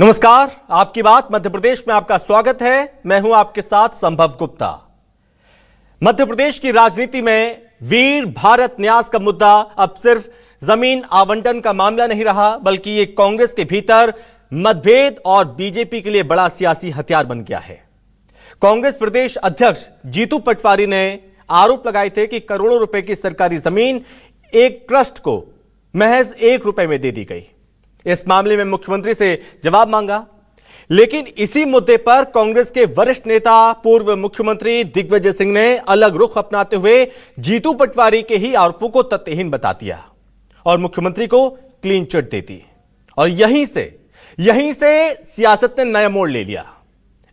नमस्कार, आपकी बात मध्य प्रदेश में आपका स्वागत है। मैं हूं आपके साथ संभव गुप्ता। मध्य प्रदेश की राजनीति में वीर भारत न्यास का मुद्दा अब सिर्फ जमीन आवंटन का मामला नहीं रहा, बल्कि ये कांग्रेस के भीतर मतभेद और बीजेपी के लिए बड़ा सियासी हथियार बन गया है। कांग्रेस प्रदेश अध्यक्ष जीतू पटवारी ने आरोप लगाए थे कि करोड़ों रुपए की सरकारी जमीन एक ट्रस्ट को महज 1 रुपए में दे दी गई। इस मामले में मुख्यमंत्री से जवाब मांगा, लेकिन इसी मुद्दे पर कांग्रेस के वरिष्ठ नेता पूर्व मुख्यमंत्री दिग्विजय सिंह ने अलग रुख अपनाते हुए जीतू पटवारी के ही आरोपों को तथ्यहीन बता दिया और मुख्यमंत्री को क्लीन चिट दे दी। और यहीं से सियासत ने नया मोड़ ले लिया।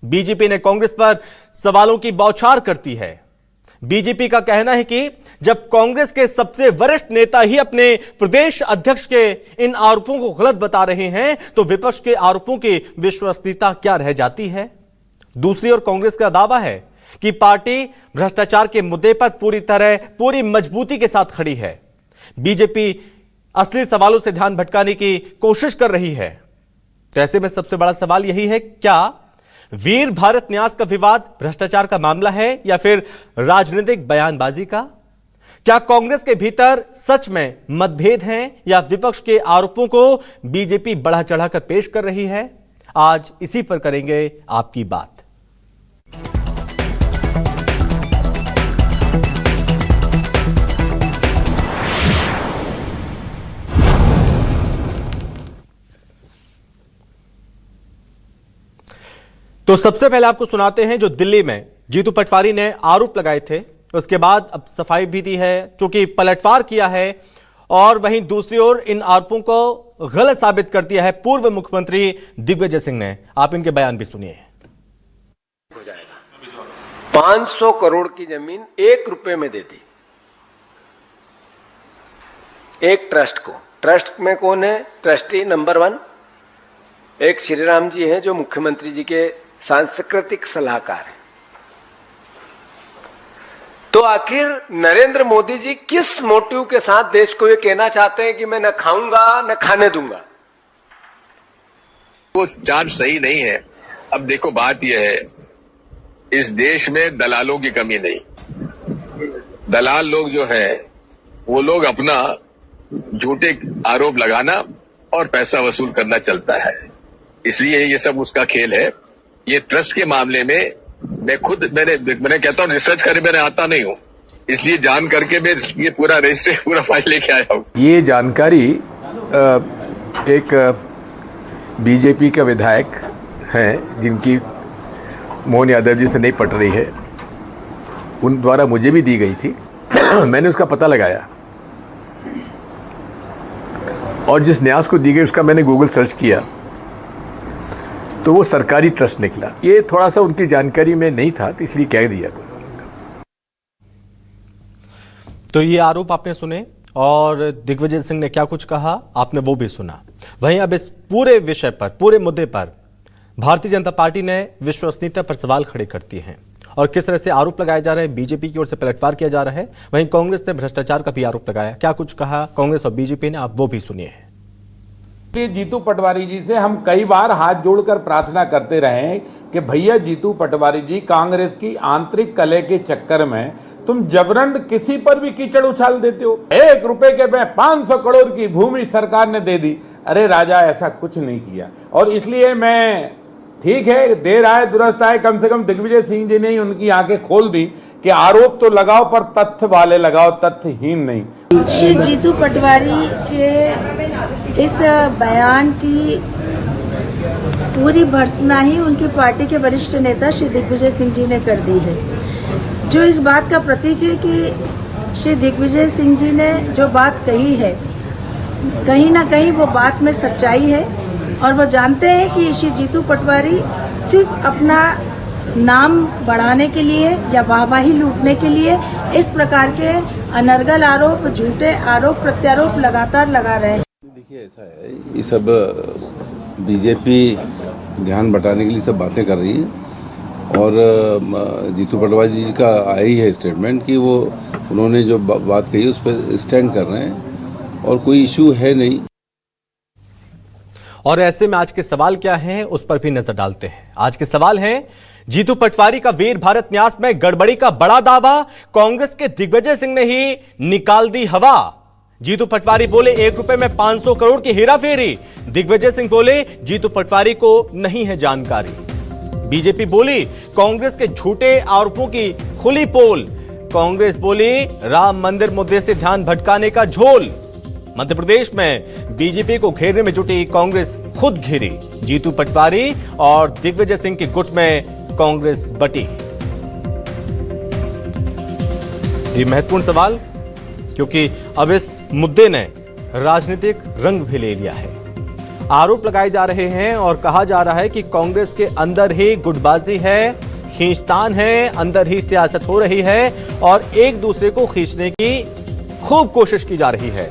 बीजेपी ने कांग्रेस पर सवालों की बौछार करती है। बीजेपी का कहना है कि जब कांग्रेस के सबसे वरिष्ठ नेता ही अपने प्रदेश अध्यक्ष के इन आरोपों को गलत बता रहे हैं, तो विपक्ष के आरोपों की विश्वसनीयता क्या रह जाती है। दूसरी ओर कांग्रेस का दावा है कि पार्टी भ्रष्टाचार के मुद्दे पर पूरी मजबूती के साथ खड़ी है। बीजेपी असली सवालों से ध्यान भटकाने की कोशिश कर रही है। तो ऐसे में सबसे बड़ा सवाल यही है, क्या वीर भारत न्यास का विवाद भ्रष्टाचार का मामला है या फिर राजनीतिक बयानबाजी का? क्या कांग्रेस के भीतर सच में मतभेद हैं या विपक्ष के आरोपों को बीजेपी बढ़ा चढ़ाकर पेश कर रही है? आज इसी पर करेंगे आपकी बात। तो सबसे पहले आपको सुनाते हैं जो दिल्ली में जीतू पटवारी ने आरोप लगाए थे, उसके बाद अब सफाई भी दी है, चूंकि पलटवार किया है, और वहीं दूसरी ओर इन आरोपों को गलत साबित कर दिया है पूर्व मुख्यमंत्री दिग्विजय सिंह ने। आप इनके बयान भी सुनिए। 500 करोड़ की जमीन 1 रुपए में दे दी एक ट्रस्ट को। ट्रस्ट में कौन है? ट्रस्टी नंबर 1 एक श्रीराम जी हैं, जो मुख्यमंत्री जी के सांस्कृतिक सलाहकार है। तो आखिर नरेंद्र मोदी जी किस मोटिव के साथ देश को ये कहना चाहते हैं कि मैं न खाऊंगा न खाने दूंगा? वो चार्ज सही नहीं है। अब देखो, बात यह है, इस देश में दलालों की कमी नहीं। दलाल लोग जो है वो लोग अपना झूठे आरोप लगाना और पैसा वसूल करना चलता है, इसलिए ये सब उसका खेल है। ये ट्रस्ट के मामले में मैंने कहता हूँ, रिसर्च करे मैंने आता नहीं हूँ, इसलिए जान करके मैं ये पूरा फाइल लेके आया हूँ। ये जानकारी एक बीजेपी का विधायक हैं जिनकी मोहन यादव जी से नहीं पट रही है, उन द्वारा मुझे भी दी गई थी। मैंने उसका पता लगाया और जिस न्यास को दी गई उसका मैंने गूगल सर्च किया तो वो सरकारी ट्रस्ट निकला। ये थोड़ा सा उनकी जानकारी में नहीं था, तो इसलिए कह दिया। तो ये आरोप आपने सुने और दिग्विजय सिंह ने क्या कुछ कहा आपने वो भी सुना। वहीं अब इस पूरे विषय पर, पूरे मुद्दे पर भारतीय जनता पार्टी ने विश्वसनीयता पर सवाल खड़े करती हैं और किस तरह से आरोप लगाए जा रहे हैं। बीजेपी की ओर से पलटवार किया जा रहा है, वहीं कांग्रेस ने भ्रष्टाचार का भी आरोप लगाया। क्या कुछ कहा कांग्रेस और बीजेपी ने, आप वो भी सुनिए। जीतू पटवारी जी से हम कई बार हाथ जोड़कर प्रार्थना करते रहे कि भैया जीतू पटवारी जी, कांग्रेस की आंतरिक कलह के चक्कर में तुम जबरन किसी पर भी कीचड़ उछाल देते हो। 1 रुपए के में 500 करोड़ की भूमि सरकार ने दे दी। अरे राजा, ऐसा कुछ नहीं किया। और इसलिए मैं, ठीक है, देर आए दुरुस्त आए, कम से कम दिग्विजय सिंह जी ने ही उनकी आंखें खोल दी कि आरोप तो लगाओ पर तथ्य वाले लगाओ, तथ्यहीन नहीं। श्री जीतू पटवारी के इस बयान की पूरी भर्त्सना ही उनकी पार्टी के वरिष्ठ नेता श्री दिग्विजय सिंह जी ने कर दी है, जो इस बात का प्रतीक है कि श्री दिग्विजय सिंह जी ने जो बात कही है, कहीं ना कहीं वो बात में सच्चाई है। और वो जानते हैं कि श्री जीतू पटवारी सिर्फ अपना नाम बढ़ाने के लिए या वाहवाही लूटने के लिए इस प्रकार के अनर्गल आरोप, झूठे आरोप प्रत्यारोप लगातार लगा रहे हैं। देखिए, ऐसा है, ये सब बीजेपी ध्यान बटाने के लिए सब बातें कर रही है और जीतू पटवारी जी का आया ही है स्टेटमेंट कि वो उन्होंने जो बात कही उस पर स्टैंड कर रहे हैं और कोई इशू है नहीं। और ऐसे में आज के सवाल क्या हैं उस पर भी नजर डालते हैं। आज के सवाल हैं, जीतू पटवारी का वीर भारत न्यास में गड़बड़ी का बड़ा दावा, कांग्रेस के दिग्विजय सिंह ने ही निकाल दी हवा। जीतू पटवारी बोले 1 रुपए में 500 करोड़ की हेराफेरी, दिग्विजय सिंह बोले जीतू पटवारी को नहीं है जानकारी। बीजेपी बोली कांग्रेस के झूठे आरोपों की खुली पोल, कांग्रेस बोली राम मंदिर मुद्दे से ध्यान भटकाने का झोल। मध्य प्रदेश में बीजेपी को घेरने में जुटी कांग्रेस खुद घिरी, जीतू पटवारी और दिग्विजय सिंह के गुट में कांग्रेस बटी। ये महत्वपूर्ण सवाल, क्योंकि अब इस मुद्दे ने राजनीतिक रंग भी ले लिया है। आरोप लगाए जा रहे हैं और कहा जा रहा है कि कांग्रेस के अंदर ही गुटबाजी है, खींचतान है, अंदर ही सियासत हो रही है और एक दूसरे को खींचने की खूब कोशिश की जा रही है।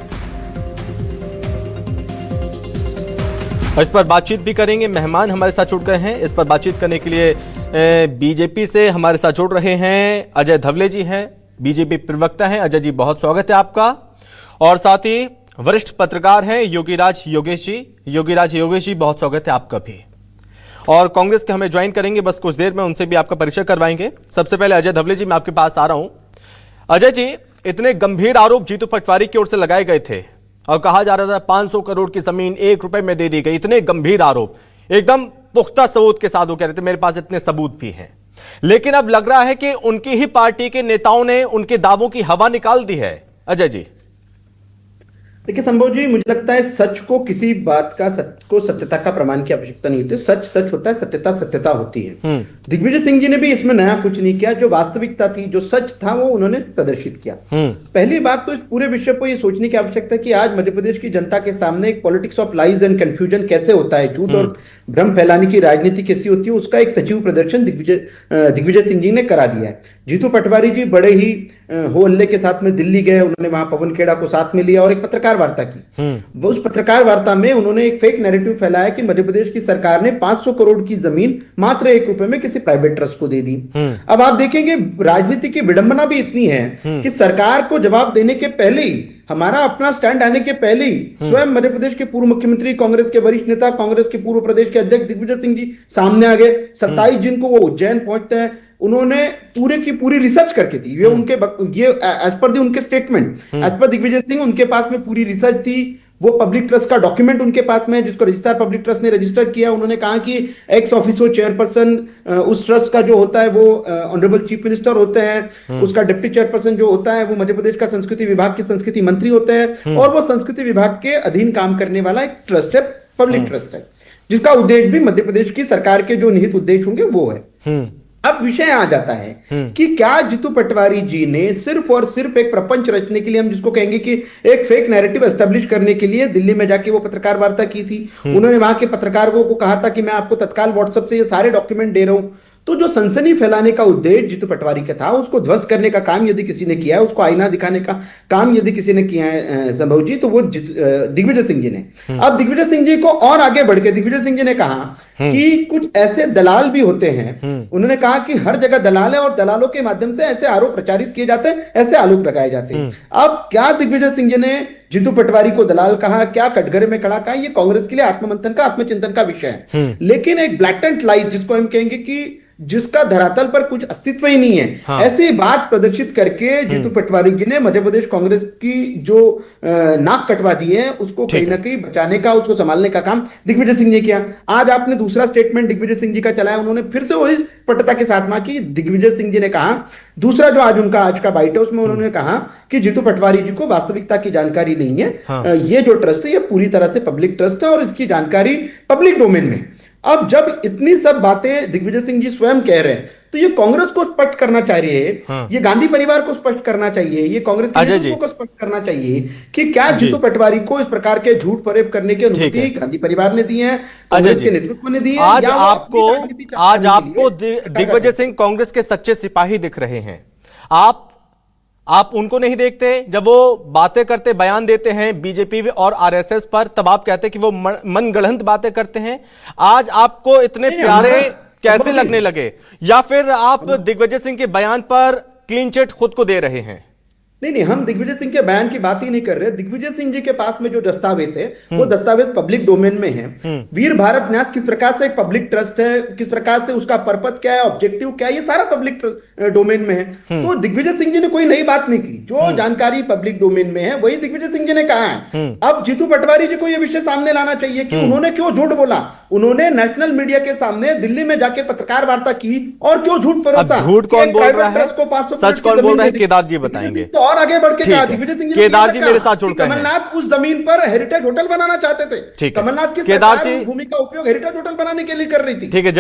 इस पर बातचीत भी करेंगे, मेहमान हमारे साथ जुड़ गए हैं। इस पर बातचीत करने के लिए बीजेपी से हमारे साथ जुड़ रहे हैं अजय धवले जी हैं, बीजेपी प्रवक्ता हैं। अजय जी, बहुत स्वागत है आपका। और साथ ही वरिष्ठ पत्रकार हैं योगीराज योगेश जी। योगीराज योगेश जी, बहुत स्वागत है आपका भी। और कांग्रेस के हमें ज्वाइन करेंगे बस कुछ देर में, उनसे भी आपका परिचय करवाएंगे। सबसे पहले अजय धवले जी, मैं आपके पास आ रहा हूं। अजय जी, इतने गंभीर आरोप जीतू पटवारी की ओर से लगाए गए थे और कहा जा रहा था 500 करोड़ की जमीन 1 रुपए में दे दी गई, इतने गंभीर आरोप, एकदम पुख्ता सबूत के साथ वो कह रहे थे मेरे पास इतने सबूत भी हैं। लेकिन अब लग रहा है कि उनकी ही पार्टी के नेताओं ने उनके दावों की हवा निकाल दी है। अजय जी, देखिए संभव जी, मुझे लगता है सच को किसी बात का सत्यता का प्रमाण की आवश्यकता नहीं होती। सच सच होता है, सत्यता सत्यता होती है। दिग्विजय सिंह जी ने भी इसमें नया कुछ नहीं किया, जो वास्तविकता थी, जो सच था, वो उन्होंने प्रदर्शित किया। पहली बात तो इस पूरे विषय को ये सोचने की आवश्यकता है कि आज मध्य प्रदेश की जनता के सामने एक politics of lies and confusion कैसे होता है, झूठ और भ्रम फैलाने की राजनीति कैसी होती है, उसका एक सजीव प्रदर्शन दिग्विजय सिंह जी ने करा दिया है। जीतू पटवारी जी बड़े ही हो हल्ले के साथ में दिल्ली गए, उन्होंने वहां पवन खेड़ा को साथ में लिया और एक पत्रकार वार्ता की। वो उस पत्रकार वार्ता में उन्होंने एक फेक नैरेटिव फैलाया कि मध्य प्रदेश की सरकार ने 500 करोड़ की जमीन मात्र 1 रुपए में किसी प्राइवेट ट्रस्ट को दे दी। अब आप देखेंगे राजनीति की विडंबना भी इतनी है कि सरकार को जवाब देने के पहले ही, हमारा अपना स्टैंड आने के पहले ही स्वयं मध्य प्रदेश के पूर्व मुख्यमंत्री, कांग्रेस के वरिष्ठ नेता, कांग्रेस के पूर्व प्रदेश के अध्यक्ष दिग्विजय सिंह जी सामने आ गए। 27 जून को वो उज्जैन पहुंचते हैं, उन्होंने पूरे की पूरी रिसर्च करके दी। ये उनके एज पर उनके statement, as per Digvijay Singh, उनके पास में पूरी रिसर्च थी। वो पब्लिक ट्रस्ट का डॉक्यूमेंट उनके पास में है जिसको रजिस्ट्रार पब्लिक ट्रस्ट ने रजिस्टर किया। उन्होंने कहा कि एक्स ऑफिसो चेयरपर्सन उस ट्रस्ट का जो होता है वो ऑनरेबल चीफ मिनिस्टर होते हैं, उसका डिप्टी चेयरपर्सन जो होता है वो मध्य प्रदेश का संस्कृति विभाग के संस्कृति मंत्री होते हैं, और वो संस्कृति विभाग के अधीन काम करने वाला एक ट्रस्ट है, पब्लिक ट्रस्ट है, जिसका उद्देश्य भी मध्य प्रदेश की सरकार के जो निहित उद्देश्य होंगे वो है। अब विषय आ जाता है कि क्या जीतू पटवारी जी ने सिर्फ और सिर्फ एक प्रपंच रचने के लिए, हम जिसको कहेंगे कि एक फेक नैरेटिव एस्टेब्लिश करने के लिए दिल्ली में जाके वो पत्रकार वार्ता की थी। उन्होंने वहां के पत्रकारों को कहा था कि मैं आपको तत्काल व्हाट्सएप से ये सारे डॉक्यूमेंट दे रहा हूं। तो जो सनसनी फैलाने का उद्देश्य जीतू पटवारी का था, उसको ध्वस्त करने का काम यदि किसी ने किया है, उसको आईना दिखाने का काम यदि किसी ने किया है संभव जी, तो वो दिग्विजय सिंह जी ने। अब दिग्विजय सिंह जी को और आगे बढ़ के दिग्विजय सिंह जी ने कहा कि कुछ ऐसे दलाल भी होते हैं। उन्होंने कहा कि हर जगह दलाल है और दलालों के माध्यम से ऐसे आरोप प्रचारित किए जाते हैं, ऐसे आरोप लगाए जाते हैं। अब क्या दिग्विजय सिंह जी ने जीतू पटवारी को दलाल कहा, क्या कटघरे में खड़ा कहा, ये कांग्रेस के लिए आत्ममंथन का, आत्मचिंतन का विषय है। लेकिन एक ब्लैटेंट लाइज, जिसको हम कहेंगे कि जिसका धरातल पर कुछ अस्तित्व ही नहीं है, ऐसी बात प्रदर्शित करके जीतू पटवारी जी ने मध्य प्रदेश कांग्रेस की जो नाक कटवा दी है, उसको कहीं ना कहीं बचाने का, उसको संभालने का काम दिग्विजय सिंह ने किया। आज आपने दूसरा स्टेटमेंट दिग्विजय सिंह जी का चलाया, उन्होंने फिर से वही पटता के साथ में कि दिग्विजय सिंह जी ने कहा, दूसरा जो आज उनका आज का बाइट है उसमें उन्होंने कहा कि जीतू पटवारी जी को वास्तविकता की जानकारी नहीं है। ये जो ट्रस्ट है ये पूरी तरह से पब्लिक ट्रस्ट है और इसकी जानकारी पब्लिक डोमेन में। अब जब इतनी सब बातें दिग्विजय सिंह जी स्वयं कह रहे हैं, तो ये कांग्रेस को स्पष्ट करना चाहिए, ये गांधी परिवार को स्पष्ट करना चाहिए, ये कांग्रेस को स्पष्ट करना चाहिए कि क्या जीतू पटवारी को इस प्रकार के झूठ फरेब करने की अनुमति गांधी परिवार ने दी है, कांग्रेस के नेतृत्व ने दी है। आज आपको दिग्विजय सिंह कांग्रेस के सच्चे सिपाही दिख रहे हैं। आप उनको नहीं देखते जब वो बातें करते, बयान देते हैं बीजेपी और आरएसएस पर, तब आप कहते हैं कि वो मनगढ़ंत बातें करते हैं। आज आपको इतने प्यारे कैसे लगने लगे, या फिर आप दिग्विजय सिंह के बयान पर क्लीन चिट खुद को दे रहे हैं? नहीं, हम दिग्विजय सिंह के बयान की बात ही नहीं कर रहे। दिग्विजय सिंह जी के पास में जो दस्तावेज है वो दस्तावेज पब्लिक डोमेन में है। वीर भारत न्यास किस प्रकार से एक पब्लिक ट्रस्ट है, किस प्रकार से उसका पर्पस क्या है, ऑब्जेक्टिव क्या है, ये सारा पब्लिक डोमेन में है। तो दिग्विजय सिंह जी ने कोई नई बात नहीं की, जो जानकारी पब्लिक डोमेन में है वही दिग्विजय सिंह जी ने कहा है। अब जीतू पटवारी जी को यह विषय सामने लाना चाहिए कि उन्होंने क्यों झूठ बोला। उन्होंने नेशनल मीडिया के सामने दिल्ली में जाके पत्रकार वार्ता की और क्यों झूठ परोसा। झूठ कौन बोल रहा है, सच कौन बोल रहा है, केदार जी बताएंगे। तो और आगे बढ़ के कहा दिग्विजय सिंह जी, केदार जी मेरे साथ जुड़कर कमलनाथ उस जमीन पर हेरिटेज होटल बनाना चाहते थे। कमलनाथ की केदार जी भूमि का उपयोग हेरिटेज होटल बनाने के लिए कर रही थी। ठीक है।